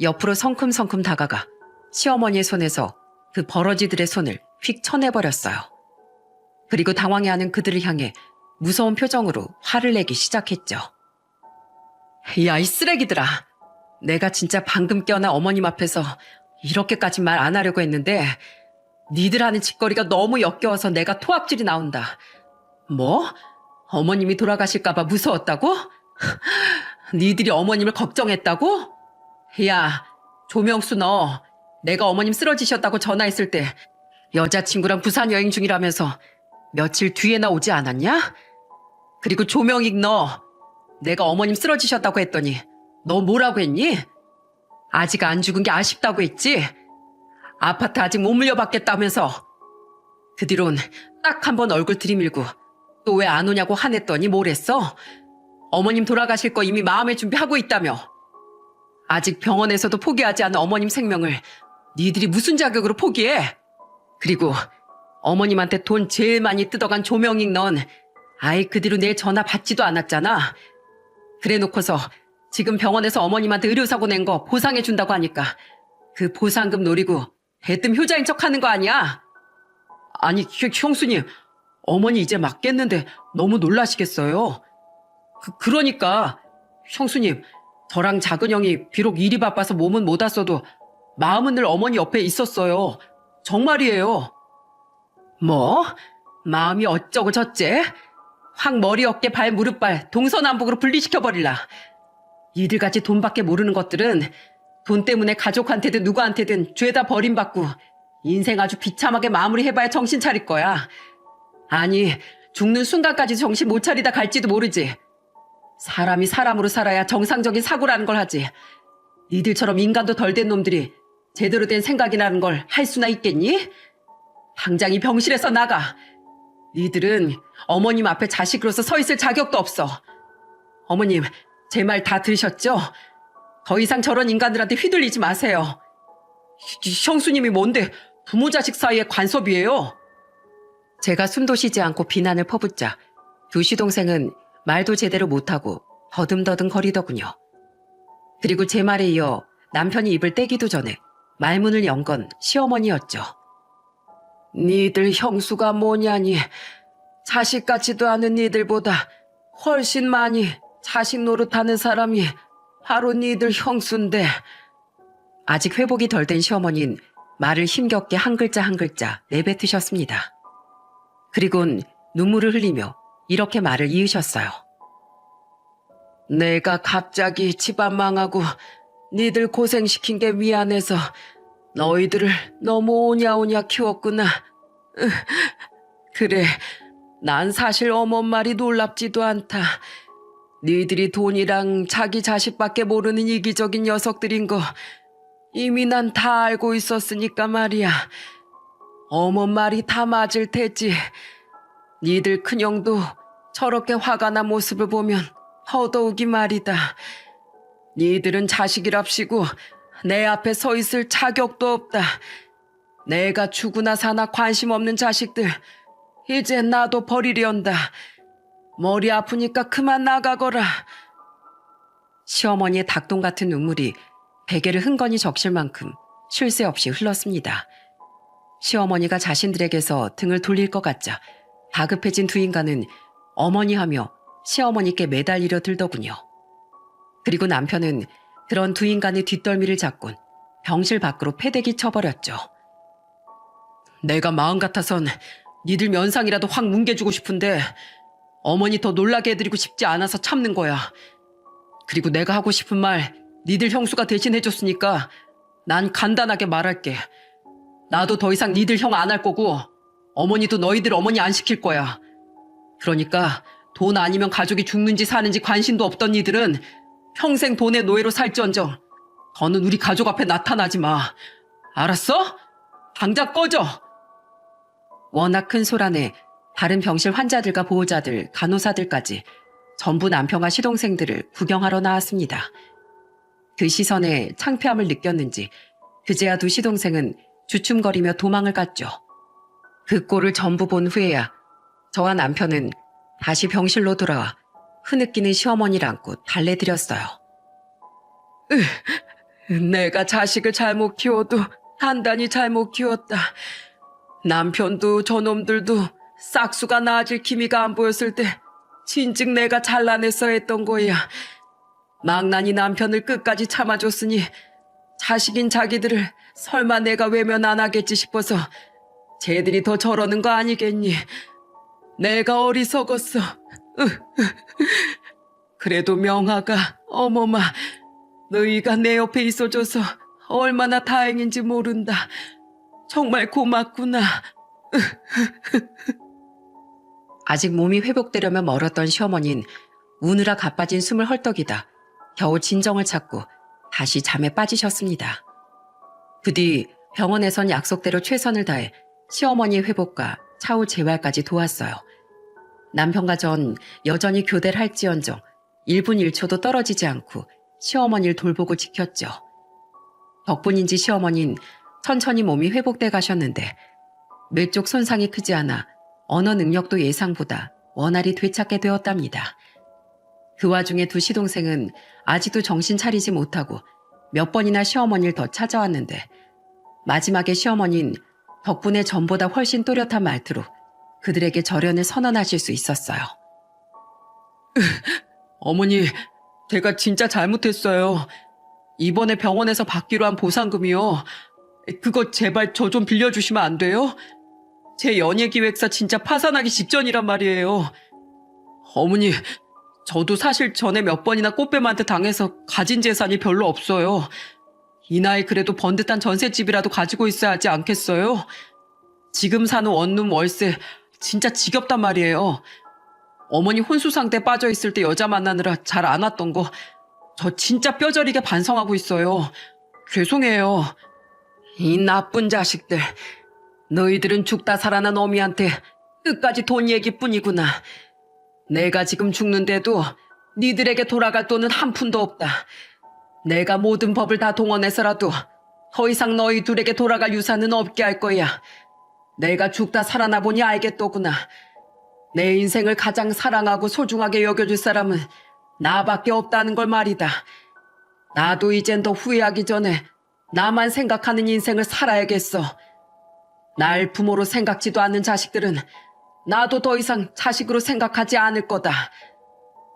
옆으로 성큼성큼 다가가 시어머니의 손에서 그 버러지들의 손을 휙 쳐내버렸어요. 그리고 당황해하는 그들을 향해 무서운 표정으로 화를 내기 시작했죠. 야, 이 쓰레기들아. 내가 진짜 방금 껴나 어머님 앞에서 이렇게까지 말 안 하려고 했는데 니들 하는 짓거리가 너무 역겨워서 내가 토악질이 나온다. 뭐? 어머님이 돌아가실까봐 무서웠다고? 니들이 어머님을 걱정했다고? 야, 조명수 너 내가 어머님 쓰러지셨다고 전화했을 때 여자친구랑 부산 여행 중이라면서 며칠 뒤에나 오지 않았냐? 그리고 조명익 너 내가 어머님 쓰러지셨다고 했더니 너 뭐라고 했니? 아직 안 죽은 게 아쉽다고 했지? 아파트 아직 못 물려받겠다면서. 그 뒤론 딱 한 번 얼굴 들이밀고 또 왜 안 오냐고 화냈더니 뭘 했어? 어머님 돌아가실 거 이미 마음의 준비하고 있다며. 아직 병원에서도 포기하지 않은 어머님 생명을 니들이 무슨 자격으로 포기해? 그리고 어머님한테 돈 제일 많이 뜯어간 조명익 넌 아예 그 뒤로 내 전화 받지도 않았잖아. 그래놓고서 지금 병원에서 어머님한테 의료사고 낸 거 보상해준다고 하니까 그 보상금 노리고 대뜸 효자인 척하는 거 아니야? 아니, 형수님, 어머니 이제 맞겠는데 너무 놀라시겠어요. 그러니까 형수님, 저랑 작은 형이 비록 일이 바빠서 몸은 못 왔어도 마음은 늘 어머니 옆에 있었어요. 정말이에요. 뭐? 마음이 어쩌고 저째? 확 머리 어깨 발 무릎발 동서남북으로 분리시켜버릴라. 이들같이 돈밖에 모르는 것들은 돈 때문에 가족한테든 누구한테든 죄다 버림받고 인생 아주 비참하게 마무리해봐야 정신 차릴 거야. 아니, 죽는 순간까지 정신 못 차리다 갈지도 모르지. 사람이 사람으로 살아야 정상적인 사고라는 걸 하지. 니들처럼 인간도 덜 된 놈들이 제대로 된 생각이라는 걸 할 수나 있겠니? 당장 이 병실에서 나가. 니들은 어머님 앞에 자식으로서 서 있을 자격도 없어. 어머님, 제 말 다 들으셨죠? 더 이상 저런 인간들한테 휘둘리지 마세요. 형수님이 뭔데 부모 자식 사이에 간섭이에요? 제가 숨도 쉬지 않고 비난을 퍼붓자 두 시동생은 말도 제대로 못하고 더듬더듬 거리더군요. 그리고 제 말에 이어 남편이 입을 떼기도 전에 말문을 연 건 시어머니였죠. 니들 형수가 뭐냐니. 자식 같지도 않은 니들보다 훨씬 많이 자식 노릇하는 사람이 바로 니들 형수인데. 아직 회복이 덜 된 시어머니는 말을 힘겹게 한 글자 한 글자 내뱉으셨습니다. 그리곤 눈물을 흘리며 이렇게 말을 이으셨어요. 내가 갑자기 집안 망하고 니들 고생시킨 게 미안해서 너희들을 너무 오냐오냐 키웠구나. 그래, 난 사실 어머니 말이 놀랍지도 않다. 니들이 돈이랑 자기 자식밖에 모르는 이기적인 녀석들인 거 이미 난 다 알고 있었으니까 말이야. 어머니 말이 다 맞을 테지. 니들 큰형도 저렇게 화가 난 모습을 보면 더더욱이 말이다. 니들은 자식이랍시고 내 앞에 서 있을 자격도 없다. 내가 죽으나 사나 관심 없는 자식들 이제 나도 버리련다. 머리 아프니까 그만 나가거라. 시어머니의 닭똥 같은 눈물이 베개를 흥건히 적실 만큼 쉴 새 없이 흘렀습니다. 시어머니가 자신들에게서 등을 돌릴 것 같자 다급해진 두 인간은 어머니 하며 시어머니께 매달리려 들더군요. 그리고 남편은 그런 두 인간의 뒷덜미를 잡곤 병실 밖으로 패대기 쳐버렸죠. 내가 마음 같아선 니들 면상이라도 확 뭉개주고 싶은데 어머니 더 놀라게 해드리고 싶지 않아서 참는 거야. 그리고 내가 하고 싶은 말 니들 형수가 대신 해줬으니까 난 간단하게 말할게. 나도 더 이상 니들 형 안 할 거고 어머니도 너희들 어머니 안 시킬 거야. 그러니까 돈 아니면 가족이 죽는지 사는지 관심도 없던 니들은 평생 돈의 노예로 살지언정 더는 우리 가족 앞에 나타나지 마. 알았어? 당장 꺼져. 워낙 큰 소란에 다른 병실 환자들과 보호자들, 간호사들까지 전부 남편과 시동생들을 구경하러 나왔습니다. 그 시선에 창피함을 느꼈는지 그제야 두 시동생은 주춤거리며 도망을 갔죠. 그 꼴을 전부 본 후에야 저와 남편은 다시 병실로 돌아와 흐느끼는 시어머니를 안고 달래드렸어요. 내가 자식을 잘못 키워도 단단히 잘못 키웠다. 남편도 저놈들도 싹수가 나아질 기미가 안 보였을 때 진즉 내가 잘라냈어 했던 거야. 망나니 남편을 끝까지 참아줬으니 자식인 자기들을 설마 내가 외면 안 하겠지 싶어서 쟤들이 더 저러는 거 아니겠니? 내가 어리석었어. 그래도 명아가 어머마 너희가 내 옆에 있어줘서 얼마나 다행인지 모른다. 정말 고맙구나. 아직 몸이 회복되려면 멀었던 시어머니는 우느라 가빠진 숨을 헐떡이다 겨우 진정을 찾고 다시 잠에 빠지셨습니다. 그 뒤 병원에선 약속대로 최선을 다해 시어머니의 회복과 차후 재활까지 도왔어요. 남편과 전 여전히 교대를 할지언정 1분 1초도 떨어지지 않고 시어머니를 돌보고 지켰죠. 덕분인지 시어머니는 천천히 몸이 회복돼 가셨는데 뇌 쪽 손상이 크지 않아 언어 능력도 예상보다 원활히 되찾게 되었답니다. 그 와중에 두 시동생은 아직도 정신 차리지 못하고 몇 번이나 시어머니를 더 찾아왔는데 마지막에 시어머니는 덕분에 전보다 훨씬 또렷한 말투로 그들에게 절연을 선언하실 수 있었어요. 어머니, 제가 진짜 잘못했어요. 이번에 병원에서 받기로 한 보상금이요. 그거 제발 저 좀 빌려주시면 안 돼요? 제 연예기획사 진짜 파산하기 직전이란 말이에요. 어머니, 저도 사실 전에 몇 번이나 꽃뱀한테 당해서 가진 재산이 별로 없어요. 이 나이 그래도 번듯한 전셋집이라도 가지고 있어야 하지 않겠어요? 지금 사는 원룸 월세 진짜 지겹단 말이에요. 어머니 혼수 상태에 빠져있을 때 여자 만나느라 잘 안 왔던 거 저 진짜 뼈저리게 반성하고 있어요. 죄송해요. 이 나쁜 자식들. 너희들은 죽다 살아난 어미한테 끝까지 돈 얘기뿐이구나. 내가 지금 죽는데도 니들에게 돌아갈 돈은 한 푼도 없다. 내가 모든 법을 다 동원해서라도 더 이상 너희 둘에게 돌아갈 유산은 없게 할 거야. 내가 죽다 살아나 보니 알겠더구나. 내 인생을 가장 사랑하고 소중하게 여겨줄 사람은 나밖에 없다는 걸 말이다. 나도 이젠 더 후회하기 전에 나만 생각하는 인생을 살아야겠어. 날 부모로 생각지도 않는 자식들은 나도 더 이상 자식으로 생각하지 않을 거다.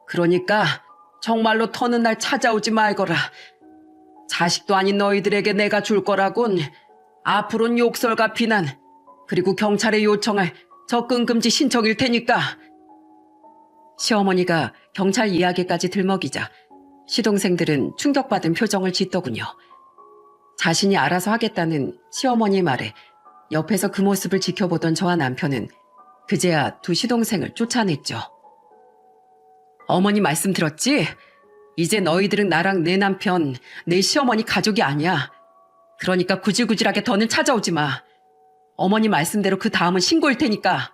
그러니까 정말로 터는 날 찾아오지 말거라. 자식도 아닌 너희들에게 내가 줄 거라곤 앞으로는 욕설과 비난 그리고 경찰에 요청할 접근금지 신청일 테니까. 시어머니가 경찰 이야기까지 들먹이자 시동생들은 충격받은 표정을 짓더군요. 자신이 알아서 하겠다는 시어머니의 말에 옆에서 그 모습을 지켜보던 저와 남편은 그제야 두 시동생을 쫓아냈죠. 어머니 말씀 들었지? 이제 너희들은 나랑 내 남편, 내 시어머니 가족이 아니야. 그러니까 구질구질하게 더는 찾아오지 마. 어머니 말씀대로 그 다음은 신고일 테니까.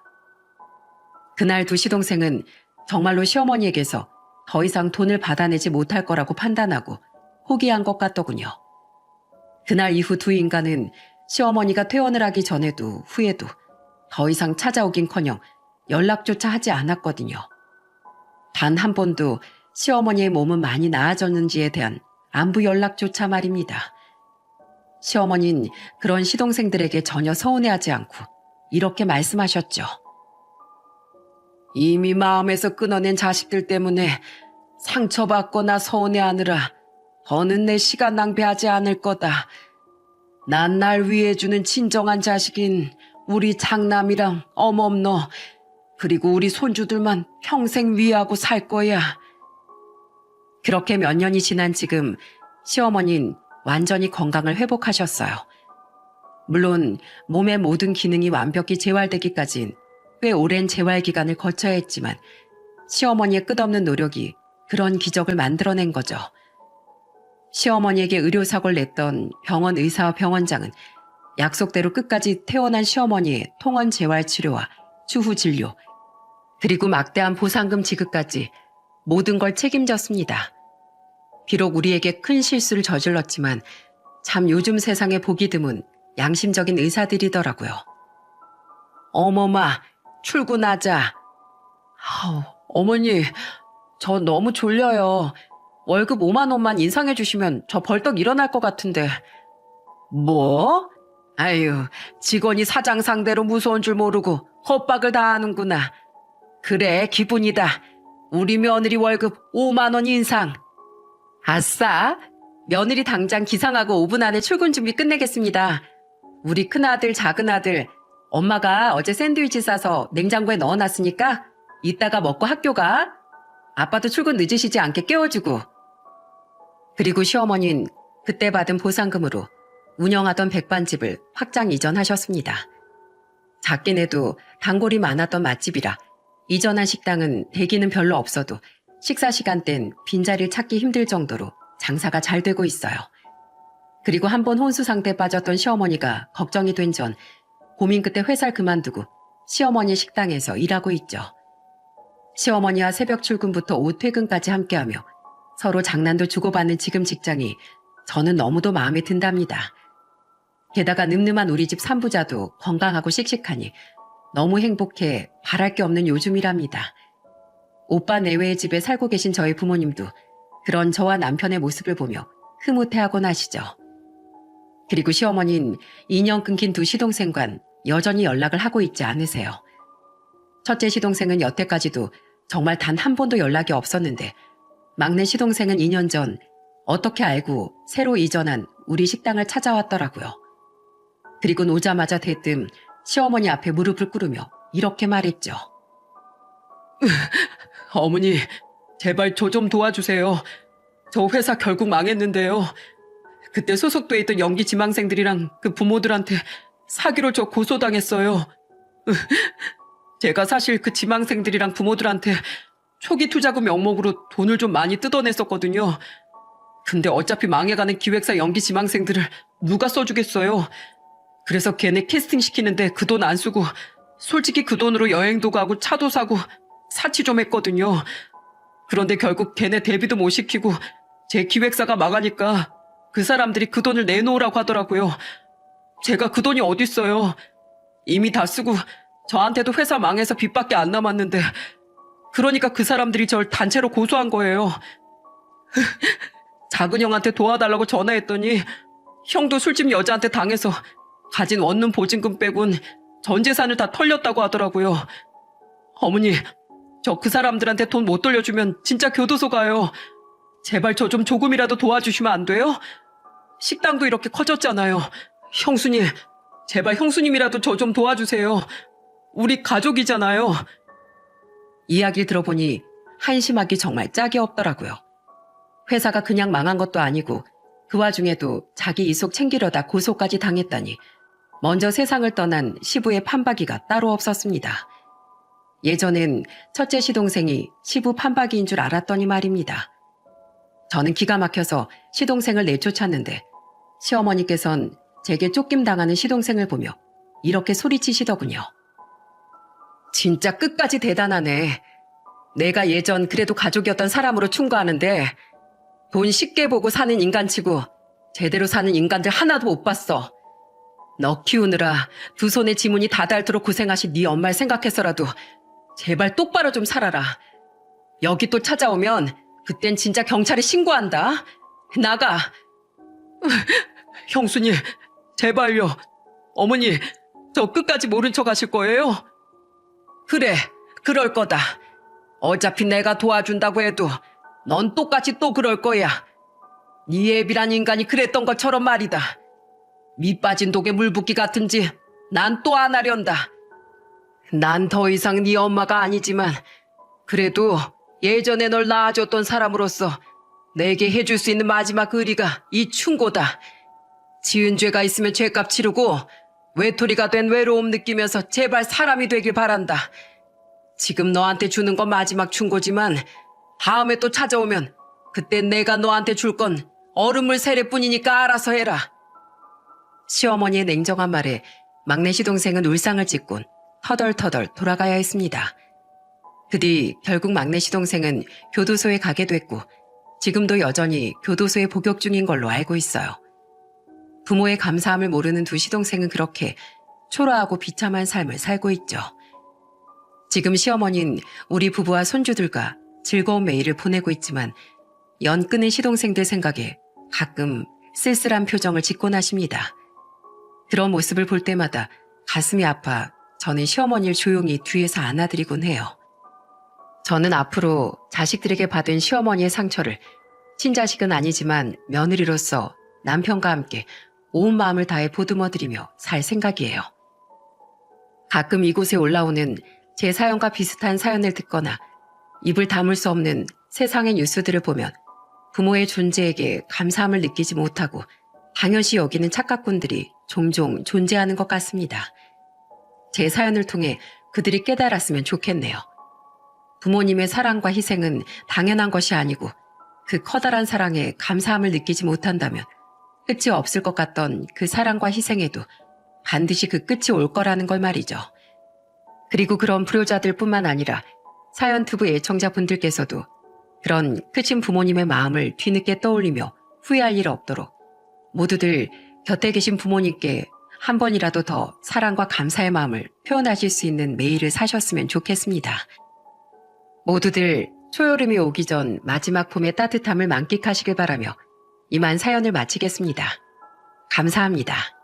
그날 두 시동생은 정말로 시어머니에게서 더 이상 돈을 받아내지 못할 거라고 판단하고 포기한 것 같더군요. 그날 이후 두 인간은 시어머니가 퇴원을 하기 전에도 후에도 더 이상 찾아오긴커녕 연락조차 하지 않았거든요. 단 한 번도 시어머니의 몸은 많이 나아졌는지에 대한 안부 연락조차 말입니다. 시어머니는 그런 시동생들에게 전혀 서운해하지 않고 이렇게 말씀하셨죠. 이미 마음에서 끊어낸 자식들 때문에 상처받거나 서운해하느라 더는 내 시간 낭비하지 않을 거다. 난 날 위해주는 진정한 자식인 우리 장남이랑 어멈 너 그리고 우리 손주들만 평생 위하고 살 거야. 그렇게 몇 년이 지난 지금 시어머니는 완전히 건강을 회복하셨어요. 물론 몸의 모든 기능이 완벽히 재활되기까진 꽤 오랜 재활 기간을 거쳐야 했지만 시어머니의 끝없는 노력이 그런 기적을 만들어낸 거죠. 시어머니에게 의료사고를 냈던 병원 의사와 병원장은 약속대로 끝까지 퇴원한 시어머니의 통원 재활 치료와 추후 진료, 그리고 막대한 보상금 지급까지 모든 걸 책임졌습니다. 비록 우리에게 큰 실수를 저질렀지만 참 요즘 세상에 보기 드문 양심적인 의사들이더라고요. 어머마, 출근하자. 어머니, 저 너무 졸려요. 월급 5만 원만 인상해 주시면 저 벌떡 일어날 것 같은데. 뭐? 아유, 직원이 사장 상대로 무서운 줄 모르고 헛박을 다 하는구나. 그래, 기분이다. 우리 며느리 월급 5만 원 인상. 아싸, 며느리 당장 기상하고 5분 안에 출근 준비 끝내겠습니다. 우리 큰아들, 작은아들, 엄마가 어제 샌드위치 싸서 냉장고에 넣어놨으니까 이따가 먹고 학교 가. 아빠도 출근 늦으시지 않게 깨워주고. 그리고 시어머니는 그때 받은 보상금으로 운영하던 백반집을 확장 이전하셨습니다. 작긴 해도 단골이 많았던 맛집이라 이전한 식당은 대기는 별로 없어도 식사 시간땐 빈자리를 찾기 힘들 정도로 장사가 잘 되고 있어요. 그리고 한번 혼수 상태에 빠졌던 시어머니가 걱정이 된 전 고민 끝에 회사를 그만두고 시어머니 식당에서 일하고 있죠. 시어머니와 새벽 출근부터 오후 퇴근까지 함께하며 서로 장난도 주고받는 지금 직장이 저는 너무도 마음에 든답니다. 게다가 늠름한 우리 집 삼부자도 건강하고 씩씩하니 너무 행복해 바랄 게 없는 요즘이랍니다. 오빠 내외의 집에 살고 계신 저희 부모님도 그런 저와 남편의 모습을 보며 흐뭇해하곤 하시죠. 그리고 시어머니는 2년 끊긴 두 시동생과는 여전히 연락을 하고 있지 않으세요. 첫째 시동생은 여태까지도 정말 단 한 번도 연락이 없었는데 막내 시동생은 2년 전 어떻게 알고 새로 이전한 우리 식당을 찾아왔더라고요. 그리고 오자마자 대뜸 시어머니 앞에 무릎을 꿇으며 이렇게 말했죠. 어머니, 제발 저 좀 도와주세요. 저 회사 결국 망했는데요. 그때 소속돼 있던 연기 지망생들이랑 그 부모들한테 사기로 저 고소당했어요. 제가 사실 그 지망생들이랑 부모들한테 초기 투자금 명목으로 돈을 좀 많이 뜯어냈었거든요. 근데 어차피 망해가는 기획사 연기 지망생들을 누가 써주겠어요. 그래서 걔네 캐스팅 시키는데 그 돈 안 쓰고 솔직히 그 돈으로 여행도 가고 차도 사고 사치 좀 했거든요. 그런데 결국 걔네 데뷔도 못 시키고 제 기획사가 망하니까 그 사람들이 그 돈을 내놓으라고 하더라고요. 제가 그 돈이 어딨어요. 이미 다 쓰고 저한테도 회사 망해서 빚밖에 안 남았는데 그러니까 그 사람들이 절 단체로 고소한 거예요. 작은 형한테 도와달라고 전화했더니 형도 술집 여자한테 당해서 가진 원룸 보증금 빼곤 전 재산을 다 털렸다고 하더라고요. 어머니, 저 그 사람들한테 돈 못 돌려주면 진짜 교도소 가요. 제발 저 좀 조금이라도 도와주시면 안 돼요? 식당도 이렇게 커졌잖아요. 형수님, 제발 형수님이라도 저 좀 도와주세요. 우리 가족이잖아요. 이야기를 들어보니 한심하기 정말 짝이 없더라고요. 회사가 그냥 망한 것도 아니고 그 와중에도 자기 이속 챙기려다 고소까지 당했다니 먼저 세상을 떠난 시부의 판박이가 따로 없었습니다. 예전엔 첫째 시동생이 시부 판박이인 줄 알았더니 말입니다. 저는 기가 막혀서 시동생을 내쫓았는데 시어머니께선 제게 쫓김당하는 시동생을 보며 이렇게 소리치시더군요. 진짜 끝까지 대단하네. 내가 예전 그래도 가족이었던 사람으로 충고하는데 돈 쉽게 보고 사는 인간치고 제대로 사는 인간들 하나도 못 봤어. 너 키우느라 두 손에 지문이 다 닳도록 고생하신 네 엄마를 생각해서라도 제발 똑바로 좀 살아라. 여기 또 찾아오면 그땐 진짜 경찰에 신고한다. 나가. 형수님, 제발요. 어머니, 저 끝까지 모른 척 하실 거예요? 그래, 그럴 거다. 어차피 내가 도와준다고 해도 넌 똑같이 또 그럴 거야. 네 애비란 인간이 그랬던 것처럼 말이다. 밑 빠진 독에 물 붓기 같은지 난 또 안 하련다. 난 더 이상 네 엄마가 아니지만 그래도 예전에 널 낳아줬던 사람으로서 내게 해줄 수 있는 마지막 의리가 이 충고다. 지은 죄가 있으면 죄값 치르고 외톨이가 된 외로움 느끼면서 제발 사람이 되길 바란다. 지금 너한테 주는 건 마지막 충고지만 다음에 또 찾아오면 그때 내가 너한테 줄 건 얼음물 세례뿐이니까 알아서 해라. 시어머니의 냉정한 말에 막내 시동생은 울상을 짓곤 터덜터덜 돌아가야 했습니다. 그 뒤 결국 막내 시동생은 교도소에 가게 됐고 지금도 여전히 교도소에 복역 중인 걸로 알고 있어요. 부모의 감사함을 모르는 두 시동생은 그렇게 초라하고 비참한 삶을 살고 있죠. 지금 시어머니는 우리 부부와 손주들과 즐거운 매일을 보내고 있지만 연 끊은 시동생들 생각에 가끔 쓸쓸한 표정을 짓곤 하십니다. 그런 모습을 볼 때마다 가슴이 아파 저는 시어머니를 조용히 뒤에서 안아드리곤 해요. 저는 앞으로 자식들에게 받은 시어머니의 상처를 친자식은 아니지만 며느리로서 남편과 함께 온 마음을 다해 보듬어드리며 살 생각이에요. 가끔 이곳에 올라오는 제 사연과 비슷한 사연을 듣거나 입을 다물 수 없는 세상의 뉴스들을 보면 부모의 존재에게 감사함을 느끼지 못하고 당연시 여기는 착각꾼들이 종종 존재하는 것 같습니다. 제 사연을 통해 그들이 깨달았으면 좋겠네요. 부모님의 사랑과 희생은 당연한 것이 아니고 그 커다란 사랑에 감사함을 느끼지 못한다면 끝이 없을 것 같던 그 사랑과 희생에도 반드시 그 끝이 올 거라는 걸 말이죠. 그리고 그런 불효자들 뿐만 아니라 사연투브 애청자분들께서도 그런 크신 부모님의 마음을 뒤늦게 떠올리며 후회할 일 없도록 모두들 곁에 계신 부모님께 한 번이라도 더 사랑과 감사의 마음을 표현하실 수 있는 매일을 사셨으면 좋겠습니다. 모두들 초여름이 오기 전 마지막 봄의 따뜻함을 만끽하시길 바라며 이만 사연을 마치겠습니다. 감사합니다.